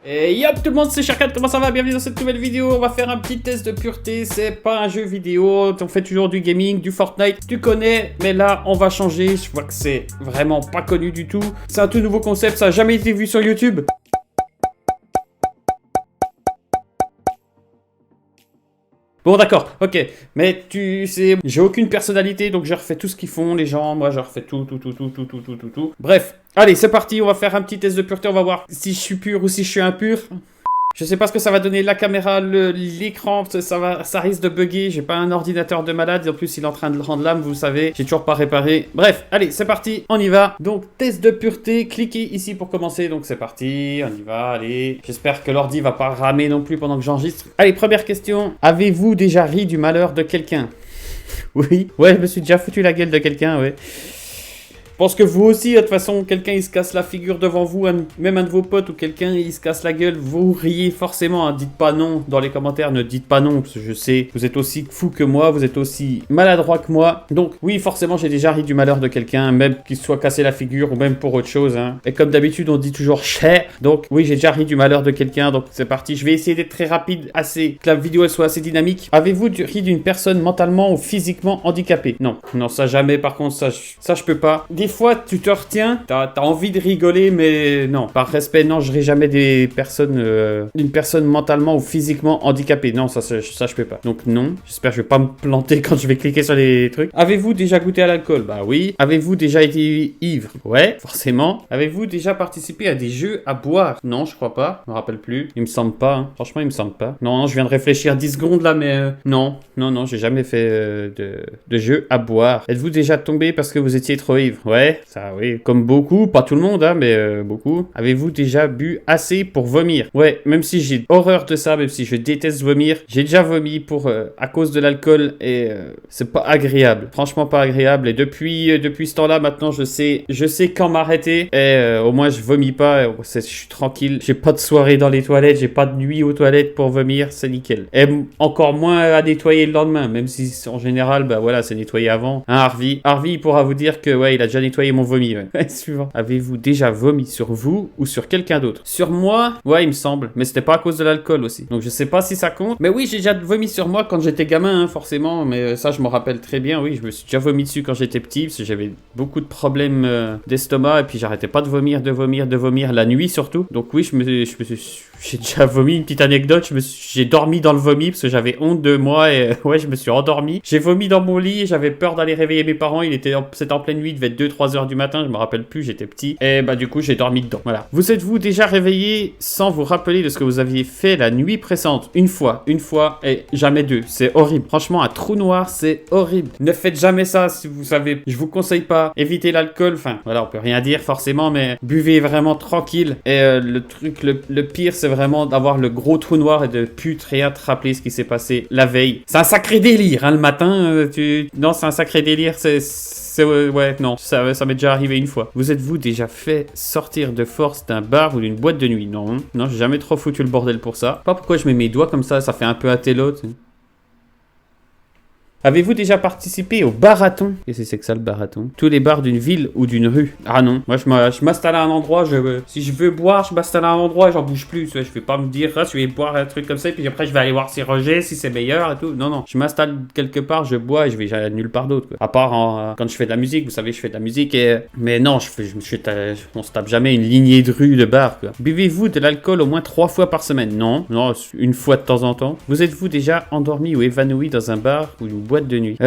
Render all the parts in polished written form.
Et yop tout le monde, c'est Sharkad, comment ça va? Bienvenue dans cette nouvelle vidéo. On va faire un petit test de pureté. C'est pas un jeu vidéo, on fait toujours du gaming, du Fortnite, tu connais. Mais là, on va changer, je vois que c'est vraiment pas connu du tout. C'est un tout nouveau concept, ça a jamais été vu sur YouTube. Bon d'accord, ok, mais tu sais, j'ai aucune personnalité, donc je refais tout ce qu'ils font, les gens, moi je refais tout. Bref, allez, c'est parti, on va faire un petit test de pureté, on va voir si je suis pur ou si je suis impur. Je sais pas ce que ça va donner, la caméra, l'écran, ça risque de bugger, j'ai pas un ordinateur de malade, en plus il est en train de rendre l'âme, vous le savez, j'ai toujours pas réparé. Bref, allez, c'est parti, on y va. Donc, test de pureté, cliquez ici pour commencer, donc c'est parti, on y va, allez. J'espère que l'ordi va pas ramer non plus pendant que j'enregistre. Allez, première question, avez-vous déjà ri du malheur de quelqu'un? Oui, ouais, je me suis déjà foutu la gueule de quelqu'un, ouais. Je pense que vous aussi, de toute façon, quelqu'un il se casse la figure devant vous, même un de vos potes ou quelqu'un il se casse la gueule, vous riez forcément, hein. Dites pas non dans les commentaires, ne dites pas non, parce que je sais, vous êtes aussi fou que moi, vous êtes aussi maladroit que moi. Donc oui, forcément, j'ai déjà ri du malheur de quelqu'un, même qu'il se soit cassé la figure ou même pour autre chose, hein. Et comme d'habitude, on dit toujours cher. Donc oui, j'ai déjà ri du malheur de quelqu'un, donc c'est parti. Je vais essayer d'être très rapide, que la vidéo elle soit assez dynamique. Avez-vous ri d'une personne mentalement ou physiquement handicapée? Non, non, ça jamais, par contre, ça je peux pas. Des fois, tu te retiens, t'as envie de rigoler, mais non, par respect, non, je ris jamais d'une personne mentalement ou physiquement handicapée. Non, ça je peux pas. Donc non, j'espère que je vais pas me planter quand je vais cliquer sur les trucs. Avez-vous déjà goûté à l'alcool? Bah oui. Avez-vous déjà été ivre? Ouais, forcément. Avez-vous déjà participé à des jeux à boire? Non, je crois pas. Je me rappelle plus. Il me semble pas, hein. Franchement, il me semble pas. Non, je viens de réfléchir 10 secondes là, mais non, j'ai jamais fait de jeux à boire. Êtes-vous déjà tombé parce que vous étiez trop ivre? Ouais. Ça, oui, comme beaucoup, pas tout le monde, hein, mais beaucoup. Avez-vous déjà bu assez pour vomir? Ouais, même si j'ai horreur de ça, même si je déteste vomir, j'ai déjà vomi à cause de l'alcool et c'est pas agréable. Franchement, pas agréable. Et depuis ce temps-là, maintenant, je sais quand m'arrêter et au moins je vomis pas. Je suis tranquille. J'ai pas de soirée dans les toilettes, j'ai pas de nuit aux toilettes pour vomir, c'est nickel. Et encore moins à nettoyer le lendemain, même si en général, bah voilà, c'est nettoyé avant. Hein, Harvey, il pourra vous dire que ouais, il a déjà nettoyé mon vomi, ouais. Suivant. Avez-vous déjà vomi sur vous ou sur quelqu'un d'autre? Sur moi, ouais, il me semble. Mais c'était pas à cause de l'alcool aussi. Donc je sais pas si ça compte. Mais oui, j'ai déjà vomi sur moi quand j'étais gamin, hein, forcément. Mais ça, je me rappelle très bien. Oui, je me suis déjà vomi dessus quand j'étais petit. Parce que j'avais beaucoup de problèmes d'estomac. Et puis j'arrêtais pas de vomir la nuit surtout. Donc oui, j'ai déjà vomi. Une petite anecdote, j'ai dormi dans le vomi parce que j'avais honte de moi. Et ouais, je me suis endormi. J'ai vomi dans mon lit. J'avais peur d'aller réveiller mes parents. C'était en pleine nuit. Il devait être 2-3 heures du matin, je me rappelle plus, j'étais petit. Et bah du coup, j'ai dormi dedans. Voilà. Vous êtes-vous déjà réveillé sans vous rappeler de ce que vous aviez fait la nuit précédente? Une fois et jamais deux. C'est horrible. Franchement, un trou noir, c'est horrible. Ne faites jamais ça si vous savez. Je vous conseille pas. Évitez l'alcool. Enfin, voilà, on peut rien dire forcément, mais buvez vraiment tranquille. Et le pire, c'est vraiment d'avoir le gros trou noir et de plus rien te rappeler ce qui s'est passé la veille. C'est un sacré délire, hein, le matin. Non, c'est un sacré délire. Ouais, non, ça m'est déjà arrivé une fois. Vous êtes-vous déjà fait sortir de force d'un bar ou d'une boîte de nuit? Non, j'ai jamais trop foutu le bordel pour ça. Pas pourquoi je mets mes doigts comme ça fait un peu athélo. Avez-vous déjà participé au barathon? Qu'est-ce que c'est que ça, le barathon? Tous les bars d'une ville ou d'une rue? Ah non, moi je m'installe à un endroit, si je veux boire, je m'installe à un endroit et j'en bouge plus. Je vais pas me dire, je vais boire un truc comme ça et puis après je vais aller voir si Roger, si c'est meilleur et tout. Non, je m'installe quelque part, je bois et je vais nulle part d'autre, quoi. À part quand je fais de la musique, vous savez, je fais de la musique mais non, on se tape jamais une lignée de rue de bar, quoi. Buvez-vous de l'alcool au moins 3 fois par semaine? Non, une fois de temps en temps. Vous êtes-vous déjà endormi ou évanoui dans un bar ou une boîte de nuit?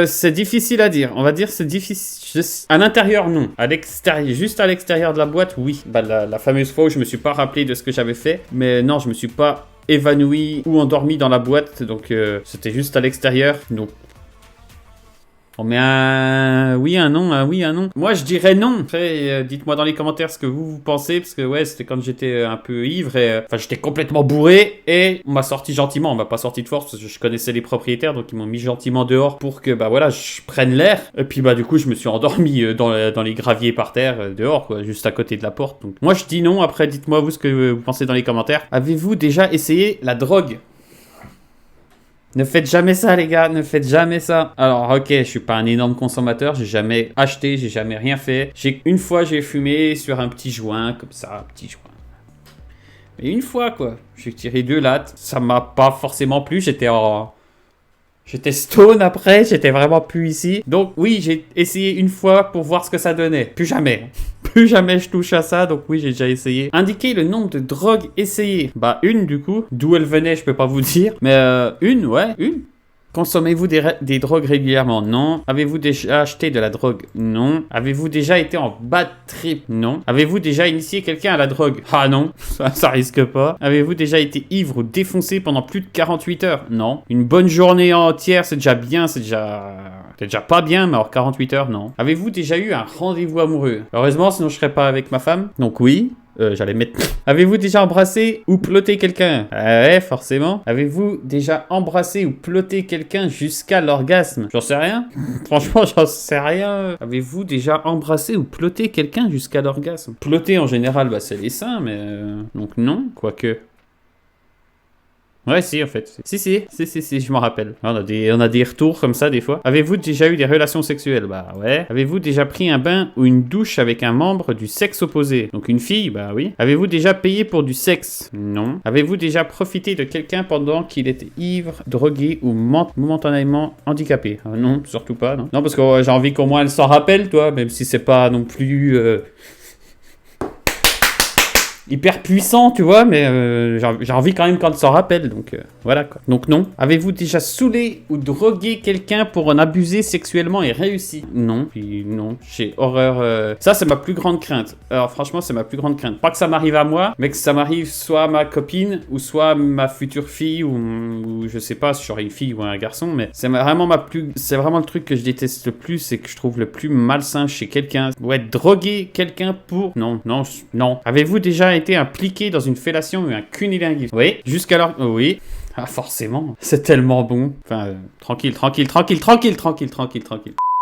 C'est difficile à dire. On va dire c'est difficile. À l'intérieur, non. À l'extérieur, juste à l'extérieur de la boîte, oui. Bah, la fameuse fois où je me suis pas rappelé de ce que j'avais fait. Mais non, je me suis pas évanoui ou endormi dans la boîte. Donc, c'était juste à l'extérieur. Donc, on met un oui, un non, un oui, un non. Moi, je dirais non. Après, dites-moi dans les commentaires ce que vous pensez, parce que ouais, c'était quand j'étais un peu ivre et enfin, j'étais complètement bourré et on m'a sorti gentiment. On m'a pas sorti de force parce que je connaissais les propriétaires, donc ils m'ont mis gentiment dehors pour que bah voilà, je prenne l'air. Et puis bah du coup, je me suis endormi dans les graviers par terre dehors, quoi, juste à côté de la porte. Donc moi, je dis non. Après, dites-moi vous ce que vous pensez dans les commentaires. Avez-vous déjà essayé la drogue? Ne faites jamais ça, les gars, ne faites jamais ça. Alors, ok, je suis pas un énorme consommateur, j'ai jamais acheté, j'ai jamais rien fait. Une fois, j'ai fumé sur un petit joint, comme ça, un petit joint. Mais une fois, quoi. J'ai tiré 2 lattes. Ça m'a pas forcément plu. J'étais stone après, j'étais vraiment plus ici. Donc oui, j'ai essayé une fois pour voir ce que ça donnait. Plus jamais. Plus jamais je touche à ça, donc oui, j'ai déjà essayé. Indiquez le nombre de drogues essayées. Bah une du coup. D'où elle venait, je peux pas vous dire. Mais une. Consommez-vous des drogues régulièrement? Non. Avez-vous déjà acheté de la drogue? Non. Avez-vous déjà été en bad trip? Non. Avez-vous déjà initié quelqu'un à la drogue? Ah non, ça risque pas. Avez-vous déjà été ivre ou défoncé pendant plus de 48 heures? Non. Une bonne journée entière, c'est déjà bien, c'est déjà pas bien, mais alors 48 heures, non. Avez-vous déjà eu un rendez-vous amoureux? Heureusement, sinon je serais pas avec ma femme. Donc oui. J'allais mettre... Avez-vous déjà embrassé ou ploté quelqu'un? Ouais, forcément. Avez-vous déjà embrassé ou ploté quelqu'un jusqu'à l'orgasme? J'en sais rien. Franchement, j'en sais rien. Avez-vous déjà embrassé ou ploté quelqu'un jusqu'à l'orgasme? Ploter, en général, bah, c'est les seins, mais... Donc non, quoique... Ouais, si, en fait. Si, je m'en rappelle. On a des retours comme ça, des fois. Avez-vous déjà eu des relations sexuelles? Bah ouais. Avez-vous déjà pris un bain ou une douche avec un membre du sexe opposé? Donc une fille? Bah oui. Avez-vous déjà payé pour du sexe? Non. Avez-vous déjà profité de quelqu'un pendant qu'il était ivre, drogué ou momentanément handicapé? Non, surtout pas, non. Non, parce que j'ai envie qu'au moins elle s'en rappelle, toi, même si c'est pas non plus... hyper puissant, tu vois, mais j'ai envie quand même qu'on s'en rappelle, donc voilà quoi. Donc non. Avez-vous déjà saoulé ou drogué quelqu'un pour en abuser sexuellement et réussi? Non. Puis non, j'ai horreur. Ça, c'est ma plus grande crainte. Alors franchement, c'est ma plus grande crainte. Pas que ça m'arrive à moi, mais que ça m'arrive soit à ma copine ou soit à ma future fille ou je sais pas si j'aurai une fille ou un garçon, mais c'est vraiment le truc que je déteste le plus et que je trouve le plus malsain chez quelqu'un. Ouais, droguer quelqu'un pour... Non. Avez-vous déjà été impliqué dans une fellation ou un cunnilingus? Oui. Jusqu'alors... Oui. Ah, forcément. C'est tellement bon. Enfin, tranquille.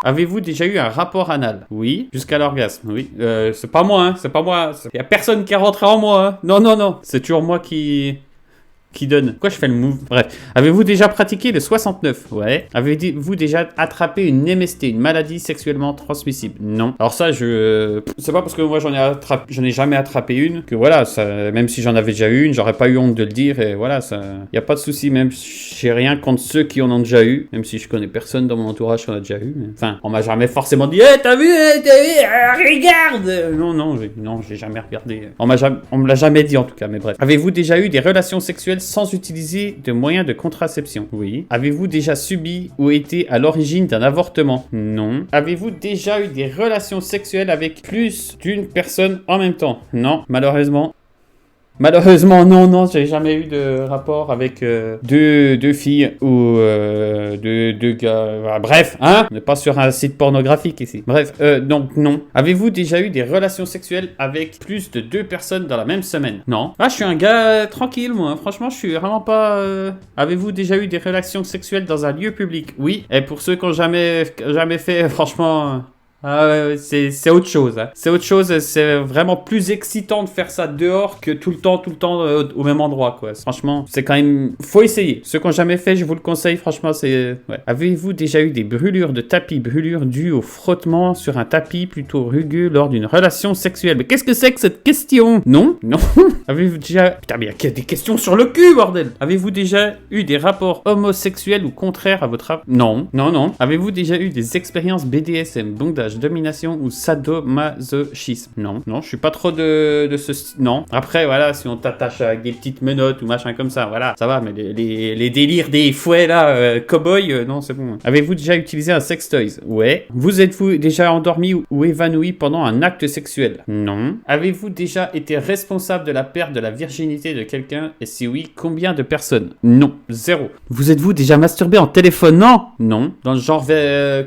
Avez-vous déjà eu un rapport anal? Oui. Jusqu'à l'orgasme? Oui. C'est pas moi, hein. C'est pas moi. Y a personne qui est rentré en moi, hein. Non. C'est toujours moi qui donne. Pourquoi je fais le move? Bref. Avez-vous déjà pratiqué le 69? Ouais. Avez-vous déjà attrapé une MST, une maladie sexuellement transmissible? Non. Alors ça, c'est pas parce que moi j'en ai jamais attrapé une que voilà, ça, même si j'en avais déjà eu une, j'aurais pas eu honte de le dire et voilà, ça, y a pas de souci. Même j'ai rien contre ceux qui en ont déjà eu, même si je connais personne dans mon entourage qui en a déjà eu. Mais... Enfin, on m'a jamais forcément dit, t'as vu, regarde. Non, j'ai jamais regardé. On me l'a jamais dit en tout cas, mais bref. Avez-vous déjà eu des relations sexuelles sans utiliser de moyens de contraception? Oui. Avez-vous déjà subi ou été à l'origine d'un avortement? Non. Avez-vous déjà eu des relations sexuelles avec plus d'une personne en même temps? Non, malheureusement. Non, j'ai jamais eu de rapport avec deux filles ou deux gars. Bref, hein? On n'est pas sur un site pornographique ici. Bref, donc non. Avez-vous déjà eu des relations sexuelles avec plus de 2 personnes dans la même semaine? Non. Ah, je suis un gars tranquille, moi. Franchement, je suis vraiment pas... Avez-vous déjà eu des relations sexuelles dans un lieu public? Oui. Et pour ceux qui n'ont jamais fait, franchement... c'est autre chose, hein. C'est autre chose, c'est vraiment plus excitant de faire ça dehors que tout le temps au même endroit, quoi. Franchement, c'est quand même... Faut essayer. Ceux qui n'ont jamais fait, je vous le conseille, franchement, c'est... Ouais. Avez-vous déjà eu des brûlures de tapis, brûlures dues au frottement sur un tapis plutôt rugueux lors d'une relation sexuelle? Mais qu'est-ce que c'est que cette question? Non. Avez-vous déjà... Putain, mais il y a des questions sur le cul, bordel. Avez-vous déjà eu des rapports homosexuels ou contraires à votre... Non. Avez-vous déjà eu des expériences BDSM, bondage, domination ou sadomasochisme? Non, je suis pas trop de ce style. Non. Après, voilà, si on t'attache avec des petites menottes ou machin comme ça, voilà, ça va, mais les délires des fouets là, cow-boy, non, c'est bon. Avez-vous déjà utilisé un sextoys? Ouais. Vous êtes-vous déjà endormi ou évanoui pendant un acte sexuel? Non. Avez-vous déjà été responsable de la perte de la virginité de quelqu'un? Et si oui, combien de personnes? Non. 0. Vous êtes-vous déjà masturbé en téléphone? Non. Dans le genre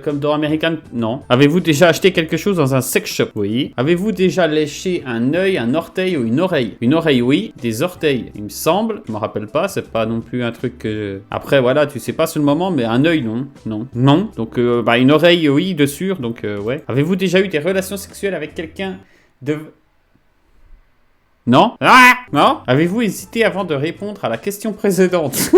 comme dans American? Non. Avez-vous déjà acheté quelque chose dans un sex shop? Oui. Avez-vous déjà léché un œil, un orteil ou une oreille? Une oreille, oui. Des orteils, il me semble. Je me rappelle pas, c'est pas non plus un truc que... Après, voilà, tu sais pas sur le moment, mais un œil, non. Donc, une oreille, oui, de sûr, donc, ouais. Avez-vous déjà eu des relations sexuelles avec quelqu'un de... Non? Ah! Non? Avez-vous hésité avant de répondre à la question précédente?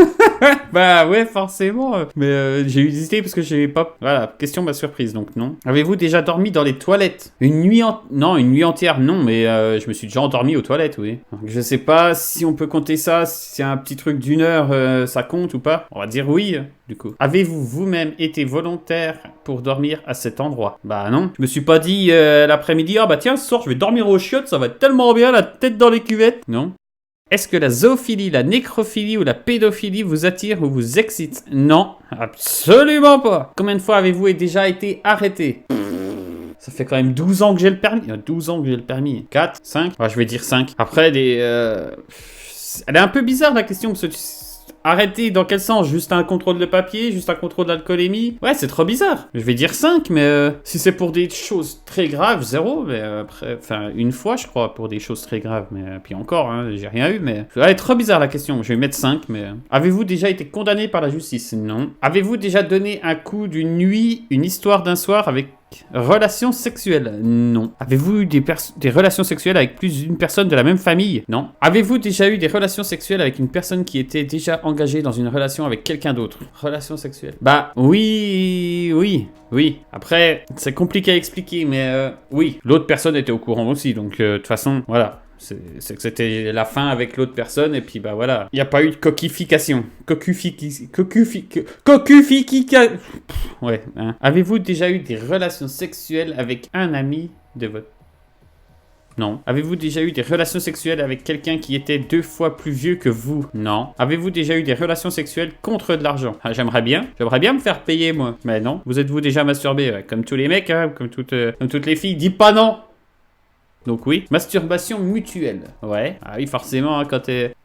Bah ouais, forcément. Mais j'ai hésité parce que j'ai pas... Voilà, question m'a surprise, donc non. Avez-vous déjà dormi dans les toilettes? Non, une nuit entière, non, mais je me suis déjà endormi aux toilettes, oui. Donc, je sais pas si on peut compter ça, si c'est un petit truc d'une heure, ça compte ou pas. On va dire oui, du coup. Avez-vous vous-même été volontaire pour dormir à cet endroit? Bah non. Je me suis pas dit l'après-midi, ah bah tiens, ce soir je vais dormir aux chiottes, ça va être tellement bien, la tête dans les cuvettes. Non. Est-ce que la zoophilie, la nécrophilie ou la pédophilie vous attire ou vous excite? Non, absolument pas. Combien de fois avez-vous déjà été arrêté? Ça fait quand même 12 ans que j'ai le permis. 12 ans que j'ai le permis. 4, 5? Je vais dire 5. Après, elle est un peu bizarre la question, parce que arrêter dans quel sens? Juste un contrôle de papier? Juste un contrôle d'alcoolémie? Ouais, c'est trop bizarre. Je vais dire 5, mais si c'est pour des choses très graves, 0. Mais après, enfin, une fois, je crois, pour des choses très graves. Mais puis encore, hein, j'ai rien eu, mais... Ouais, trop bizarre la question. Je vais mettre 5, mais... Avez-vous déjà été condamné par la justice? Non. Avez-vous déjà donné un coup d'une nuit, une histoire d'un soir avec... Relations sexuelles? Non. Avez-vous eu des relations sexuelles avec plus d'une personne de la même famille? Non. Avez-vous déjà eu des relations sexuelles avec une personne qui était déjà engagée dans une relation avec quelqu'un d'autre? Relations sexuelles? Bah, oui. Après, c'est compliqué à expliquer, mais oui. L'autre personne était au courant aussi, donc de toute façon, voilà. C'est que c'était la fin avec l'autre personne, et puis bah voilà. Il n'y a pas eu de coquification. Ouais. Hein. Avez-vous déjà eu des relations sexuelles avec un ami de votre... Non. Avez-vous déjà eu des relations sexuelles avec quelqu'un qui était 2 fois plus vieux que vous? Non. Avez-vous déjà eu des relations sexuelles contre de l'argent? J'aimerais bien me faire payer, moi. Mais non. Vous êtes-vous déjà masturbé? Ouais. Comme tous les mecs, hein, comme toutes les filles. Dis pas non! Donc oui. Masturbation mutuelle. Ouais. Ah oui, forcément, hein, quand t'es...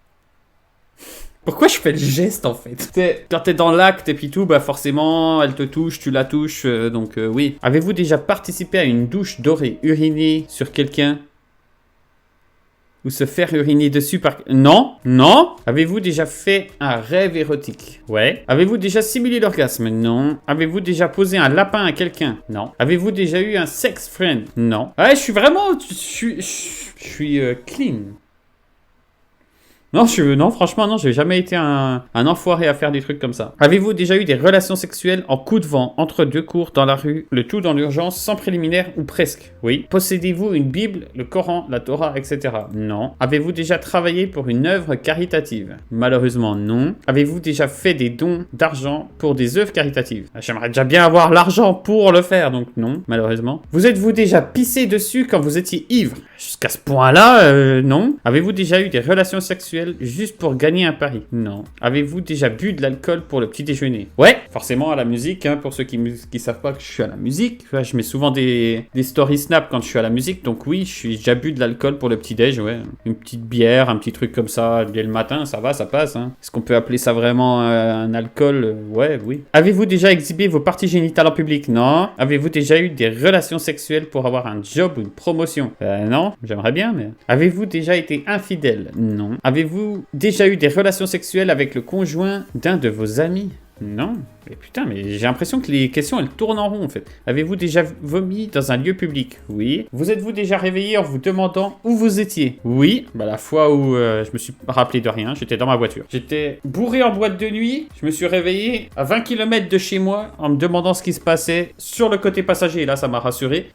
Pourquoi je fais le geste, en fait? Quand t'es dans l'acte et puis tout, bah forcément, elle te touche, tu la touches, donc oui. Avez-vous déjà participé à une douche dorée, uriner sur quelqu'un? Ou se faire uriner dessus par... Non. Avez-vous déjà fait un rêve érotique? Ouais. Avez-vous déjà simulé l'orgasme? Non. Avez-vous déjà posé un lapin à quelqu'un? Non. Avez-vous déjà eu un sex friend? Non. Ouais, je suis vraiment... Je suis clean. Non, franchement, non, j'ai jamais été un enfoiré à faire des trucs comme ça. Avez-vous déjà eu des relations sexuelles en coup de vent, entre deux cours, dans la rue, le tout dans l'urgence, sans préliminaire ou presque? Oui. Possédez-vous une Bible, le Coran, la Torah, etc.? Non. Avez-vous déjà travaillé pour une œuvre caritative? Malheureusement, non. Avez-vous déjà fait des dons d'argent pour des œuvres caritatives? J'aimerais déjà bien avoir l'argent pour le faire, donc non, malheureusement. Vous êtes-vous déjà pissé dessus quand vous étiez ivre? Jusqu'à ce point-là, non. Avez-vous déjà eu des relations sexuelles juste pour gagner un pari? Non. Avez-vous déjà bu de l'alcool pour le petit déjeuner? Ouais, forcément à la musique, hein, pour ceux qui savent pas que je suis à la musique. Ouais, je mets souvent des stories snap quand je suis à la musique, donc oui, j'ai déjà bu de l'alcool pour le petit déj, ouais. Une petite bière, un petit truc comme ça, dès le matin, ça va, ça passe, hein. Est-ce qu'on peut appeler ça vraiment un alcool? Ouais, oui. Avez-vous déjà exhibé vos parties génitales en public? Non. Avez-vous déjà eu des relations sexuelles pour avoir un job ou une promotion? Non, j'aimerais bien, mais... Avez-vous déjà été infidèle? Non. Avez-vous déjà eu des relations sexuelles avec le conjoint d'un de vos amis? Non. Mais putain, mais j'ai l'impression que les questions, elles tournent en rond, en fait. Avez-vous déjà vomi dans un lieu public? Oui. Vous êtes-vous déjà réveillé en vous demandant où vous étiez? Oui. Bah, la fois où je me suis rappelé de rien, j'étais dans ma voiture. J'étais bourré en boîte de nuit, je me suis réveillé à 20 km de chez moi en me demandant ce qui se passait sur le côté passager. Et là, ça m'a rassuré.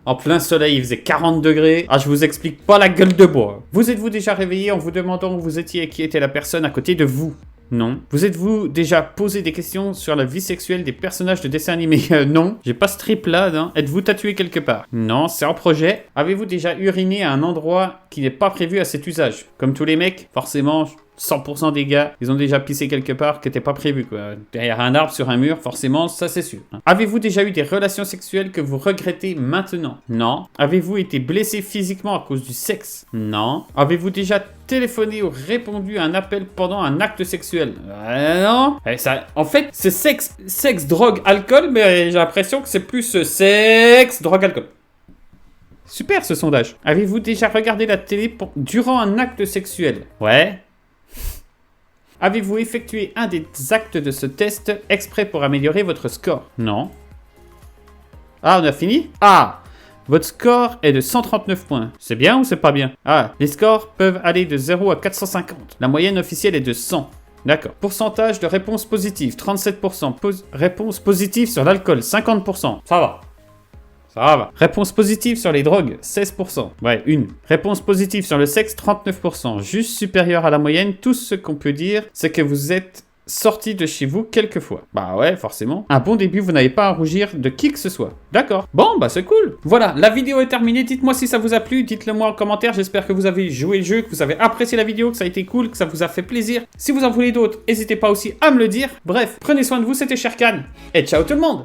En plein soleil, il faisait 40 degrés. Je vous explique pas la gueule de bois. Vous êtes-vous déjà réveillé en vous demandant où vous étiez et qui était la personne à côté de vous? Non. Vous êtes-vous déjà posé des questions sur la vie sexuelle des personnages de dessins animés? Non. J'ai pas ce trip-là, non. Êtes-vous tatoué quelque part? Non, c'est en projet. Avez-vous déjà uriné à un endroit qui n'est pas prévu à cet usage? Comme tous les mecs, forcément... 100% des gars, ils ont déjà pissé quelque part qui n'était pas prévu, quoi. Derrière un arbre, sur un mur, forcément, ça c'est sûr. Avez-vous déjà eu des relations sexuelles que vous regrettez maintenant? Non. Avez-vous été blessé physiquement à cause du sexe? Non. Avez-vous déjà téléphoné ou répondu à un appel pendant un acte sexuel? Non. En fait, c'est sexe, drogue, alcool, mais j'ai l'impression que c'est plus sexe, drogue, alcool. Super ce sondage. Avez-vous déjà regardé la télé durant un acte sexuel? Ouais. Avez-vous effectué un des actes de ce test exprès pour améliorer votre score? Non. On a fini? Votre score est de 139 points. C'est bien ou c'est pas bien? Ah, les scores peuvent aller de 0 à 450. La moyenne officielle est de 100. D'accord. Pourcentage de réponse positive, 37%. Réponse positive sur l'alcool, 50%. Ça va. Ça va. Réponse positive sur les drogues, 16%. Ouais, une. Réponse positive sur le sexe, 39%. Juste supérieur à la moyenne. Tout ce qu'on peut dire, c'est que vous êtes sorti de chez vous quelques fois. Bah ouais, forcément. Un bon début, vous n'avez pas à rougir de qui que ce soit. D'accord. Bon, bah c'est cool. Voilà, la vidéo est terminée. Dites-moi si ça vous a plu. Dites-le moi en commentaire. J'espère que vous avez joué le jeu, que vous avez apprécié la vidéo, que ça a été cool, que ça vous a fait plaisir. Si vous en voulez d'autres, n'hésitez pas aussi à me le dire. Bref, prenez soin de vous. C'était Sherkan. Et ciao tout le monde.